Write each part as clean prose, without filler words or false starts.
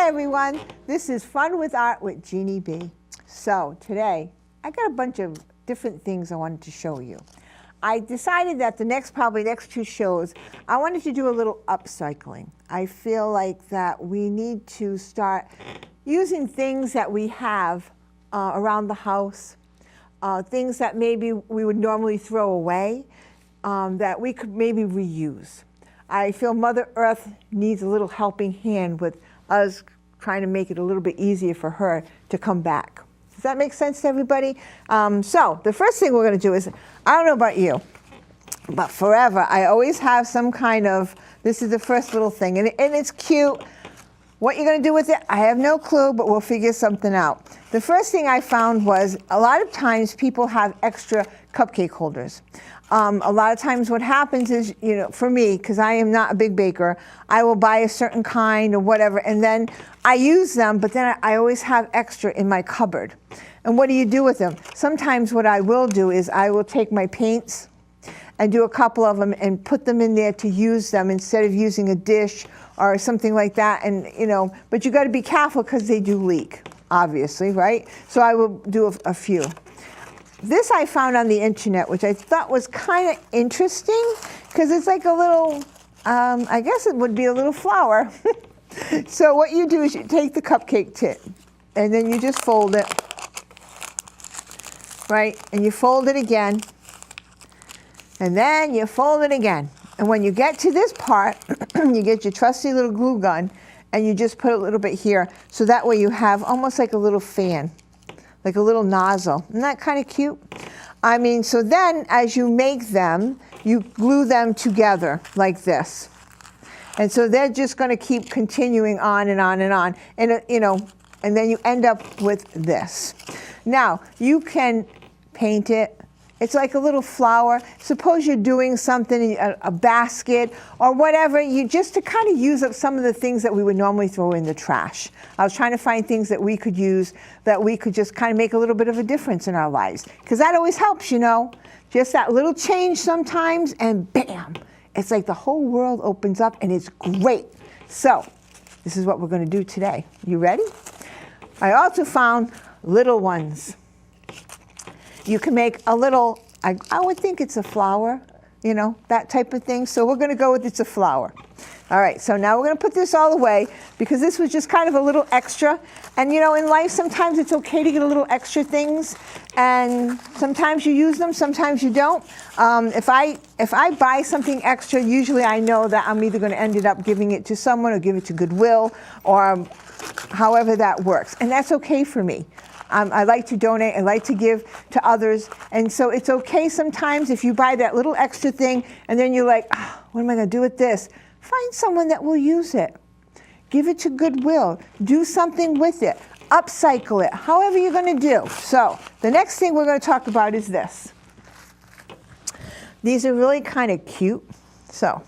Hi everyone, this is Fun with Art with Jeanne B. So today, I got a bunch of different things I wanted to show you. I decided that the next 2 shows, I wanted to do a little upcycling. I feel like that we need to start using things that we have around the house, things that maybe we would normally throw away, that we could maybe reuse. I feel Mother Earth needs a little helping hand with us trying to make it a little bit easier for her to come back. Does that make sense to everybody? So the first thing we're going to do is, I don't know about you, but forever I always have some kind of, this is the first little thing, and it's cute. What you're going to do with it, I have no clue, but we'll figure something out. The first thing I found was a lot of times people have extra cupcake holders. A lot of times what happens is, you know, for me, because I am not a big baker, I will buy a certain kind or whatever, and then I use them, but then I always have extra in my cupboard. And what do you do with them? Sometimes what I will do is I will take my paints and do a couple of them and put them in there to use them instead of using a dish or something like that. And, you know, but you got to be careful because they do leak, obviously, right? So I will do a few. This I found on the internet, which I thought was kind of interesting because it's like a little, I guess it would be a little flower. So what you do is you take the cupcake tin and then you just fold it, right? And you fold it again, and then you fold it again. And when you get to this part, you get your trusty little glue gun and you just put a little bit here. So that way you have almost like a little fan, like a little nozzle. Isn't that kind of cute? I mean, so then as you make them, you glue them together like this. And so they're just going to keep continuing on and on and on. And, you know, and then you end up with this. Now, you can paint it. It's like a little flower. Suppose you're doing something, a basket or whatever, you just to kind of use up some of the things that we would normally throw in the trash. I was trying to find things that we could use, that we could just kind of make a little bit of a difference in our lives. Because that always helps, you know. Just that little change sometimes, and bam, it's like the whole world opens up, and it's great. So this is what we're going to do today. You ready? I also found little ones. You can make a little, I would think it's a flower, you know, that type of thing. So we're going to go with it's a flower. All right, so now we're going to put this all away because this was just kind of a little extra. And, you know, in life, sometimes it's okay to get a little extra things. And sometimes you use them, sometimes you don't. If I buy something extra, usually I know that I'm either going to end up giving it to someone or give it to Goodwill or however that works. And that's okay for me. I like to donate, I like to give to others, and so it's okay sometimes if you buy that little extra thing and then you're like, oh, what am I going to do with this? Find someone that will use it. Give it to Goodwill. Do something with it. Upcycle it, however you're going to do. So the next thing we're going to talk about is this. These are really kind of cute. So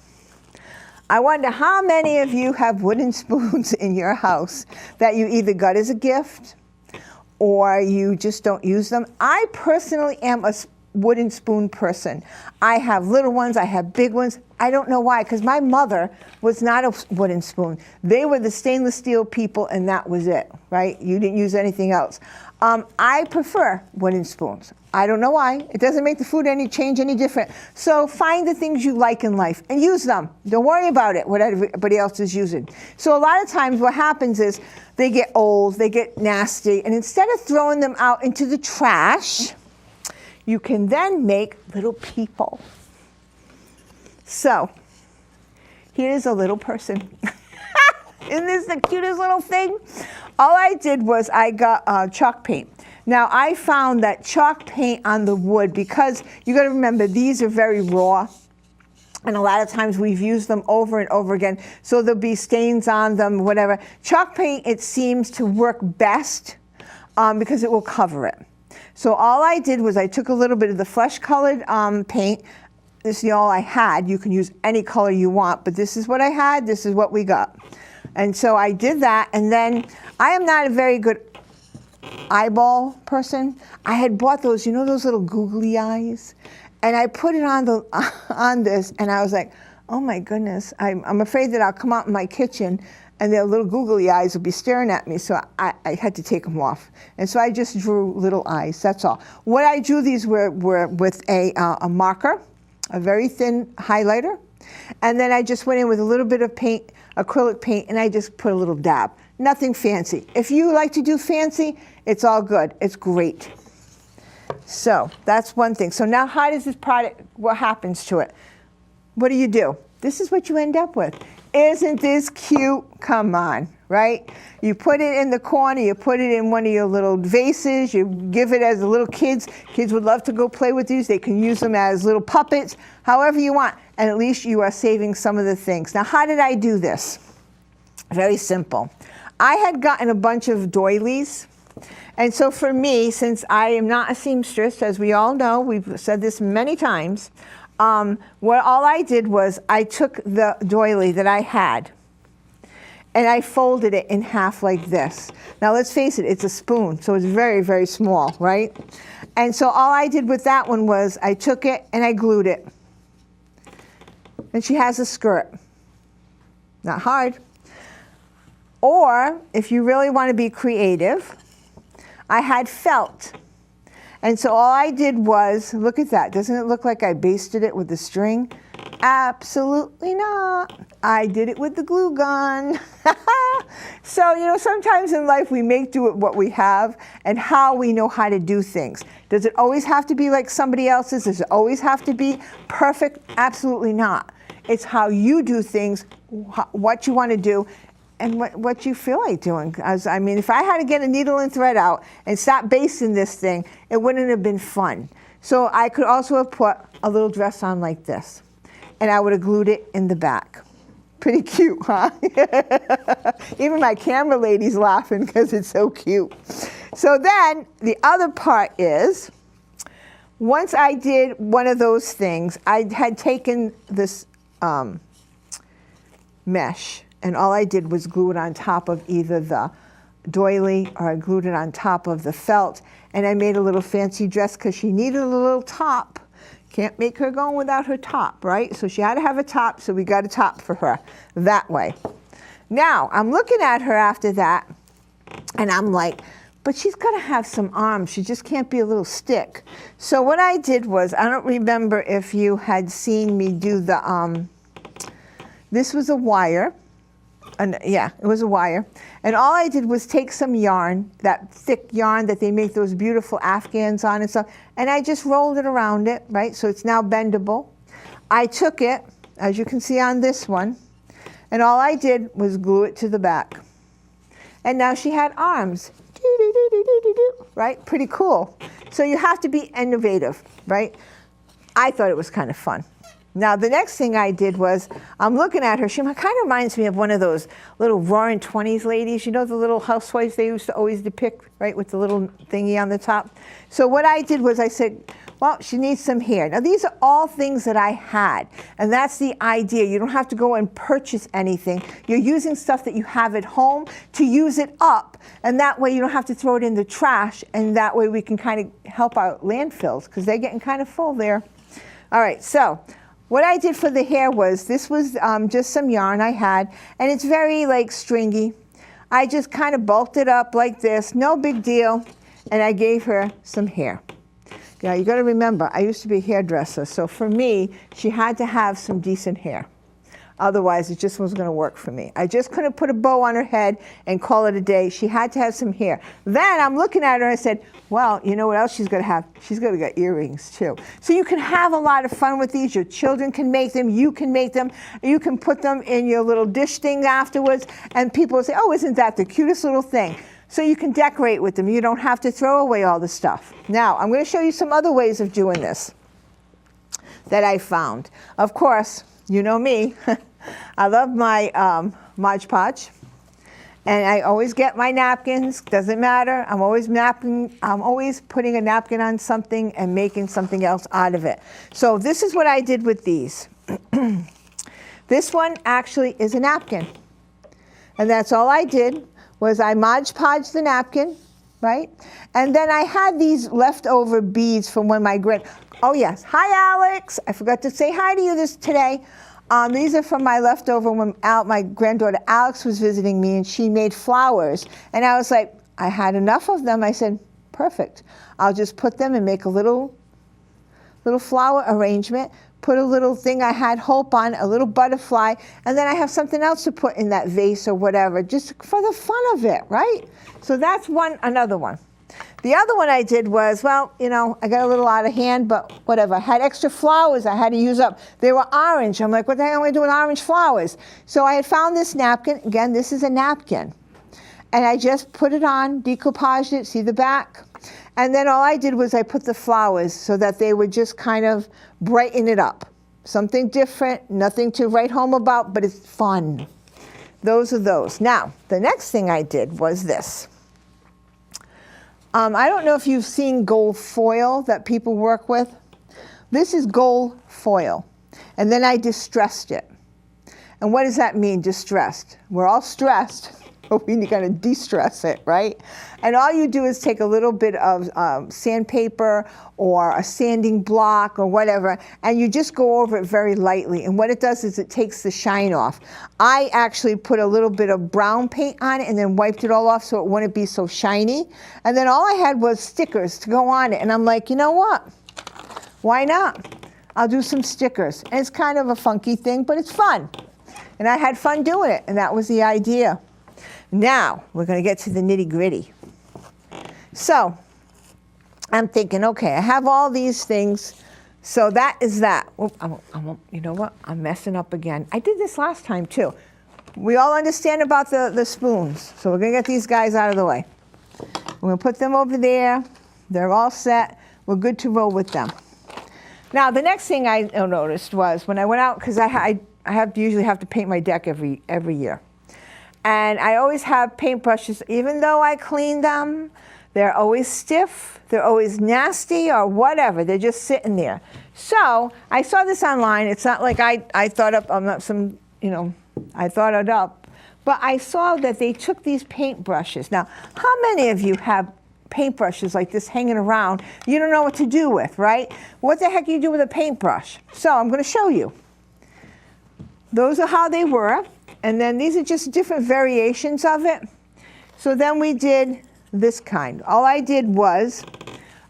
I wonder how many of you have wooden spoons in your house that you either got as a gift or you just don't use them. I personally am a wooden spoon person. I have little ones, I have big ones. I don't know why, because my mother was not a wooden spoon. They were the stainless steel people, and that was it, right? You didn't use anything else. I prefer wooden spoons. I don't know why. It doesn't make the food change any different. So find the things you like in life and use them. Don't worry about it, what everybody else is using. So a lot of times what happens is they get old, they get nasty, and instead of throwing them out into the trash, you can then make little people. So here's a little person. Isn't this the cutest little thing? All I did was I got chalk paint. Now I found that chalk paint on the wood, because you got to remember these are very raw, and a lot of times we've used them over and over again, so there'll be stains on them, whatever. Chalk paint, it seems to work best because it will cover it. So all I did was I took a little bit of the flesh-colored paint. This is all I had. You can use any color you want, but this is what I had. This is what we got. And so I did that, and then I am not a very good eyeball person. I had bought those, you know, those little googly eyes, and I put it on this, and I was like, oh my goodness, I'm afraid that I'll come out in my kitchen and their little googly eyes will be staring at me, so I had to take them off. And so I just drew little eyes, that's all. What I drew these were with a marker, a very thin highlighter, and then I just went in with a little bit of paint, acrylic paint, and I just put a little dab. Nothing fancy. If you like to do fancy, it's all good. It's great. So that's one thing. So now how does this product, what happens to it? What do? This is what you end up with. Isn't this cute? Come on, right? You put it in the corner, you put it in one of your little vases, you give it as the little kids. Kids would love to go play with these. They can use them as little puppets, however you want. And at least you are saving some of the things. Now, how did I do this? Very simple. I had gotten a bunch of doilies. And so for me, since I am not a seamstress, as we all know, we've said this many times, all I did was I took the doily that I had and I folded it in half like this. Now let's face it, it's a spoon, so it's very, very small, right? And so all I did with that one was I took it and I glued it. And she has a skirt. Not hard. Or if you really want to be creative, I had felt. And so all I did was, look at that. Doesn't it look like I basted it with the string? Absolutely not. I did it with the glue gun. So, you know, sometimes in life we make do with what we have and how we know how to do things. Does it always have to be like somebody else's? Does it always have to be perfect? Absolutely not. It's how you do things, what you want to do, and what you feel like doing. I mean, if I had to get a needle and thread out and stop basting this thing, it wouldn't have been fun. So I could also have put a little dress on like this, and I would have glued it in the back. Pretty cute, huh? Even my camera lady's laughing because it's so cute. So then the other part is, once I did one of those things, I had taken this mesh, and all I did was glue it on top of either the doily or I glued it on top of the felt, and I made a little fancy dress because she needed a little top. Can't make her go without her top, right? So she had to have a top, so we got a top for her that way. Now, I'm looking at her after that, and I'm like, but she's got to have some arms. She just can't be a little stick. So what I did was, I don't remember if you had seen me do the, this was a wire. And yeah, it was a wire. And all I did was take some yarn, that thick yarn that they make those beautiful Afghans on and stuff, and I just rolled it around it, right? So it's now bendable. I took it, as you can see on this one, and all I did was glue it to the back. And now she had arms, right? Pretty cool. So you have to be innovative, right? I thought it was kind of fun. Now, the next thing I did was, I'm looking at her, she kind of reminds me of one of those little Roaring Twenties ladies, you know, the little housewives they used to always depict, right, with the little thingy on the top. So what I did was I said, well, she needs some hair. Now, these are all things that I had, and that's the idea. You don't have to go and purchase anything. You're using stuff that you have at home to use it up, and that way you don't have to throw it in the trash, and that way we can kind of help our landfills, because they're getting kind of full there. All right, so what I did for the hair was, this was just some yarn I had, and it's very like stringy. I just kind of bulked it up like this, no big deal, and I gave her some hair. Now you got to remember, I used to be a hairdresser, so for me, she had to have some decent hair. Otherwise, it just wasn't going to work for me. I just couldn't put a bow on her head and call it a day. She had to have some hair. Then I'm looking at her and I said, well, you know what else she's going to have? She's going to get earrings too. So you can have a lot of fun with these. Your children can make them. You can make them. You can put them in your little dish thing afterwards. And people will say, oh, isn't that the cutest little thing? So you can decorate with them. You don't have to throw away all the stuff. Now, I'm going to show you some other ways of doing this that I found. Of course, you know me. I love my Mod Podge, and I always get my napkins. Doesn't matter. I'm always putting a napkin on something and making something else out of it. So this is what I did with these. This one actually is a napkin, and that's all I did was I Mod Podged the napkin, right? And then I had these leftover beads from when my oh yes, hi Alex. I forgot to say hi to you today. These are from my leftover when my granddaughter Alex was visiting me, and she made flowers. And I was like, I had enough of them. I said, perfect. I'll just put them and make a little flower arrangement, put a little thing I had hope on, a little butterfly, and then I have something else to put in that vase or whatever, just for the fun of it, right? So that's another one. The other one I did was, well, you know, I got a little out of hand, but whatever. I had extra flowers I had to use up. They were orange. I'm like, what the heck am I going to do with orange flowers? So I had found this napkin. Again, this is a napkin. And I just put it on, decoupaged it, see the back? And then all I did was I put the flowers so that they would just kind of brighten it up. Something different, nothing to write home about, but it's fun. Those are those. Now, the next thing I did was this. I don't know if you've seen gold foil that people work with. This is gold foil. And then I distressed it. And what does that mean, distressed? We're all stressed. We're going to de-stress it, right? And all you do is take a little bit of sandpaper or a sanding block or whatever, and you just go over it very lightly. And what it does is it takes the shine off. I actually put a little bit of brown paint on it and then wiped it all off so it wouldn't be so shiny. And then all I had was stickers to go on it. And I'm like, you know what? Why not? I'll do some stickers. And it's kind of a funky thing, but it's fun. And I had fun doing it, and that was the idea. Now, we're going to get to the nitty-gritty. So, I'm thinking, okay, I have all these things, so that is that. Oh, you know what? I'm messing up again. I did this last time, too. We all understand about the spoons, so we're going to get these guys out of the way. We're going to put them over there. They're all set. We're good to roll with them. Now, the next thing I noticed was when I went out, because I usually have to paint my deck every year. And I always have paintbrushes, even though I clean them, they're always stiff, they're always nasty or whatever, they're just sitting there. So I saw this online. It's not like I thought up, I'm not some, you know, I thought it up. But I saw that they took these paintbrushes. Now, how many of you have paintbrushes like this hanging around you don't know what to do with, right? What the heck do you do with a paintbrush? So I'm going to show you. Those are how they were. And then these are just different variations of it. So then we did this kind. All I did was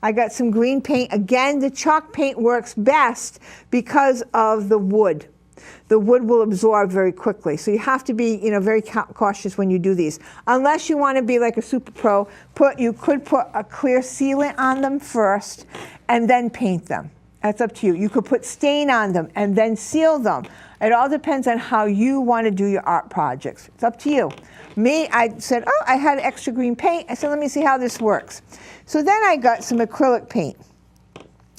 I got some green paint. Again, the chalk paint works best because of the wood. The wood will absorb very quickly. So you have to be, you know, very cautious when you do these. Unless you want to be like a super pro, you could put a clear sealant on them first and then paint them. That's up to you. You could put stain on them and then seal them. It all depends on how you want to do your art projects. It's up to you. Me, I said, oh, I had extra green paint. I said, let me see how this works. So then I got some acrylic paint.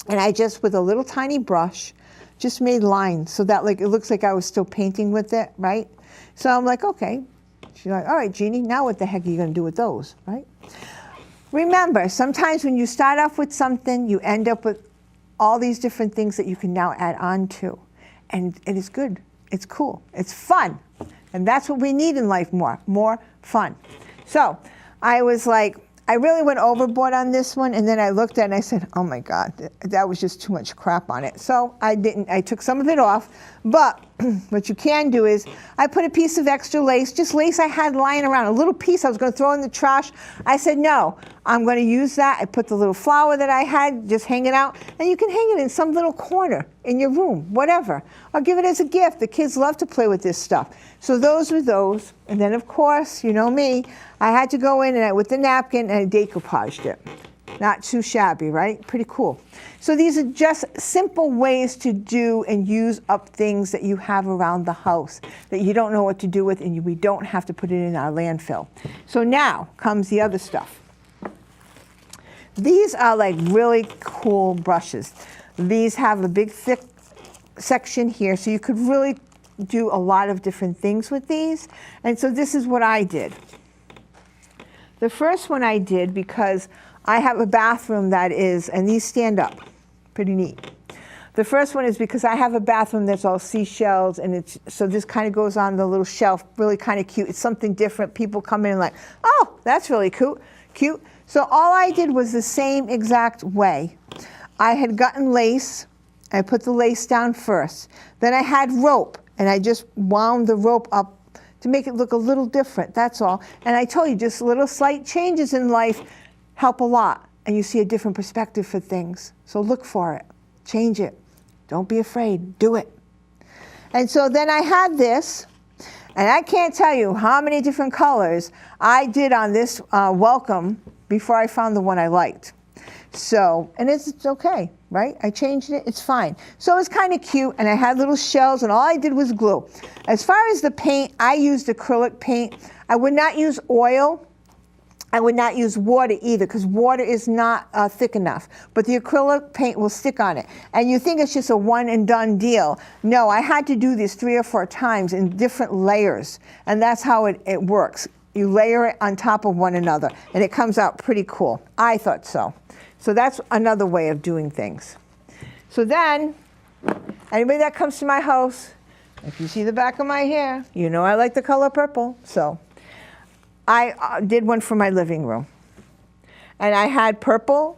And I just, with a little tiny brush, just made lines so that like it looks like I was still painting with it, right? So I'm like, okay. She's like, all right, Jeannie, now what the heck are you going to do with those, right? Remember, sometimes when you start off with something, you end up with all these different things that you can now add on to. And it is good. It's cool. It's fun. And that's what we need in life more fun. So I was like, I really went overboard on this one, and then I looked at it and I said, oh my God, that was just too much crap on it. So I took some of it off, but what you can do is, I put a piece of extra lace, just lace I had lying around, a little piece I was gonna throw in the trash. I said, no, I'm gonna use that. I put the little flower that I had just hanging out, and you can hang it in some little corner in your room, whatever. Or give it as a gift. The kids love to play with this stuff. So those were those. And then of course, you know me, I had to go in and with the napkin and I decoupaged it. Not too shabby, right? Pretty cool. So these are just simple ways to do and use up things that you have around the house that you don't know what to do with, and we don't have to put it in our landfill. So now comes the other stuff. These are like really cool brushes. These have a big thick section here, so you could really do a lot of different things with these. And so this is what I did. The first one I did because I have a bathroom that is, and these stand up, pretty neat. The first one is because I have a bathroom that's all seashells, and it's, so this kind of goes on the little shelf, really kind of cute. It's something different. People come in and like, oh, that's really cute. So all I did was the same exact way. I had gotten lace. I put the lace down first. Then I had rope, And I just wound the rope up to make it look a little different, that's all. And I told you, just little slight changes in life help a lot. And you see a different perspective for things. So look for it, change it. Don't be afraid, do it. And so then I had this, and I can't tell you how many different colors I did on this welcome before I found the one I liked. So, and it's okay, right? I changed it, it's fine. So it's kind of cute, and I had little shells, and all I did was glue. As far as the paint, I used acrylic paint. I would not use oil. I would not use water either, because water is not thick enough. But the acrylic paint will stick on it. And you think it's just a one and done deal. No, I had to do this 3 or 4 times in different layers. And that's how it works. You layer it on top of one another, and it comes out pretty cool. I thought so. So that's another way of doing things. So then, anybody that comes to my house, if you see the back of my hair, you know I like the color purple. So I did one for my living room. And I had purple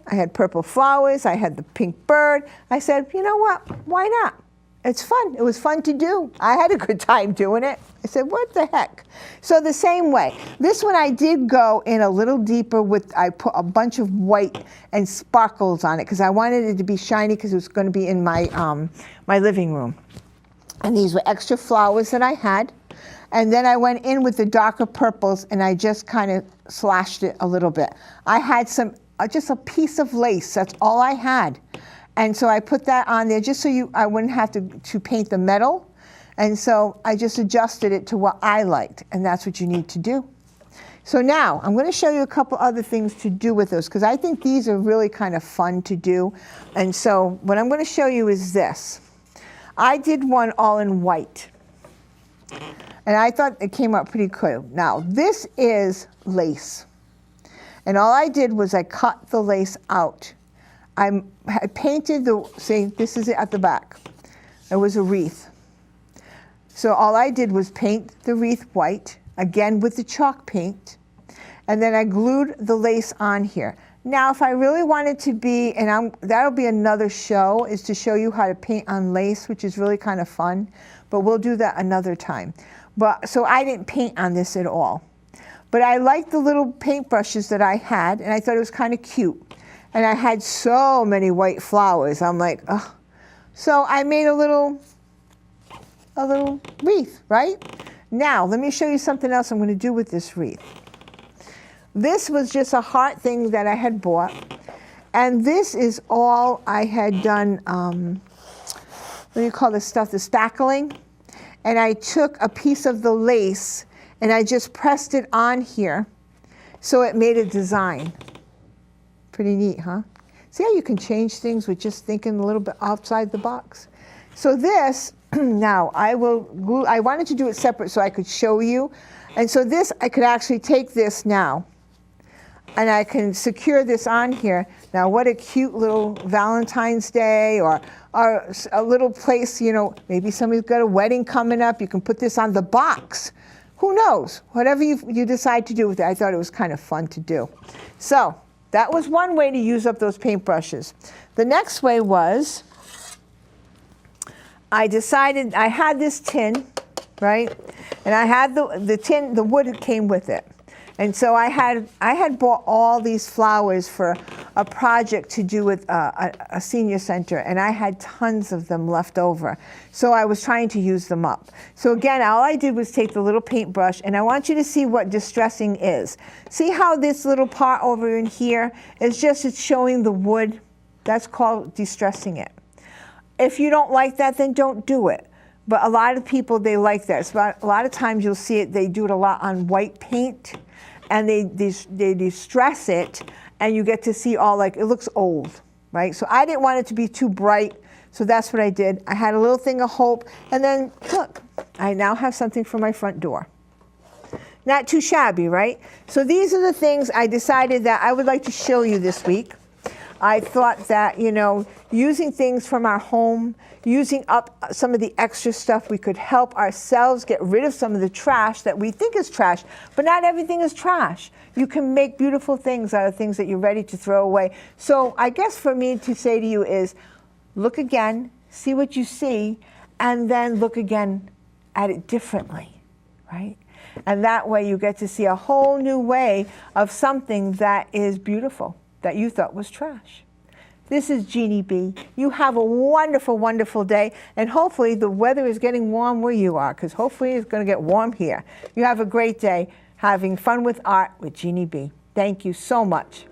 flowers, I had the pink bird. I said, you know what, why not? It's fun, it was fun to do. I had a good time doing it. I said, what the heck? So the same way, this one I did go in a little deeper I put a bunch of white and sparkles on it because I wanted it to be shiny because it was going to be in my, my living room. And these were extra flowers that I had. And then I went in with the darker purples and I just kind of slashed it a little bit. I had just a piece of lace, that's all I had. And so I put that on there just so I wouldn't have to paint the metal. And so I just adjusted it to what I liked, and that's what you need to do. So now I'm going to show you a couple other things to do with those, because I think these are really kind of fun to do. And so what I'm going to show you is this. I did one all in white. And I thought it came out pretty cool. Now, this is lace. And all I did was I cut the lace out. I painted see, this is it at the back. It was a wreath. So all I did was paint the wreath white, again with the chalk paint, and then I glued the lace on here. Now, if I really wanted to be, and that'll be another show, is to show you how to paint on lace, which is really kind of fun, but we'll do that another time. So I didn't paint on this at all. But I liked the little paintbrushes that I had, and I thought it was kind of cute. And I had so many white flowers. I'm like, oh. So I made a little wreath, right? Now, let me show you something else I'm going to do with this wreath. This was just a heart thing that I had bought. And this is all I had done, what do you call this stuff, the spackling. And I took a piece of the lace and I just pressed it on here so it made a design. Pretty neat, huh? See how you can change things with just thinking a little bit outside the box? So this, now I will glue, I wanted to do it separate so I could show you. And so this, I could actually take this now and I can secure this on here. Now what a cute little Valentine's Day or a little place, you know, maybe somebody's got a wedding coming up, you can put this on the box. Who knows? Whatever you decide to do with it, I thought it was kind of fun to do. So that was one way to use up those paintbrushes. The next way was, I decided, I had this tin, right? And I had the tin, the wood came with it. And so I had bought all these flowers for a project to do with a senior center, and I had tons of them left over. So I was trying to use them up. So again, all I did was take the little paintbrush, and I want you to see what distressing is. See how this little part over in here is it's showing the wood? That's called distressing it. If you don't like that, then don't do it. But a lot of people, they like that. So a lot of times you'll see it, they do it a lot on white paint, and they distress it, and you get to see all, like, it looks old, right? So I didn't want it to be too bright, so that's what I did. I had a little thing of hope, and then look, I now have something for my front door. Not too shabby, right? So these are the things I decided that I would like to show you this week. I thought that, you know, using things from our home, using up some of the extra stuff, we could help ourselves get rid of some of the trash that we think is trash, but not everything is trash. You can make beautiful things out of things that you're ready to throw away. So I guess for me to say to you is, look again, see what you see, and then look again at it differently, right? And that way you get to see a whole new way of something that is beautiful, that you thought was trash. This is Jeanne B. You have a wonderful, wonderful day, and hopefully the weather is getting warm where you are, because hopefully it's going to get warm here. You have a great day having fun with art with Jeanne B. Thank you so much.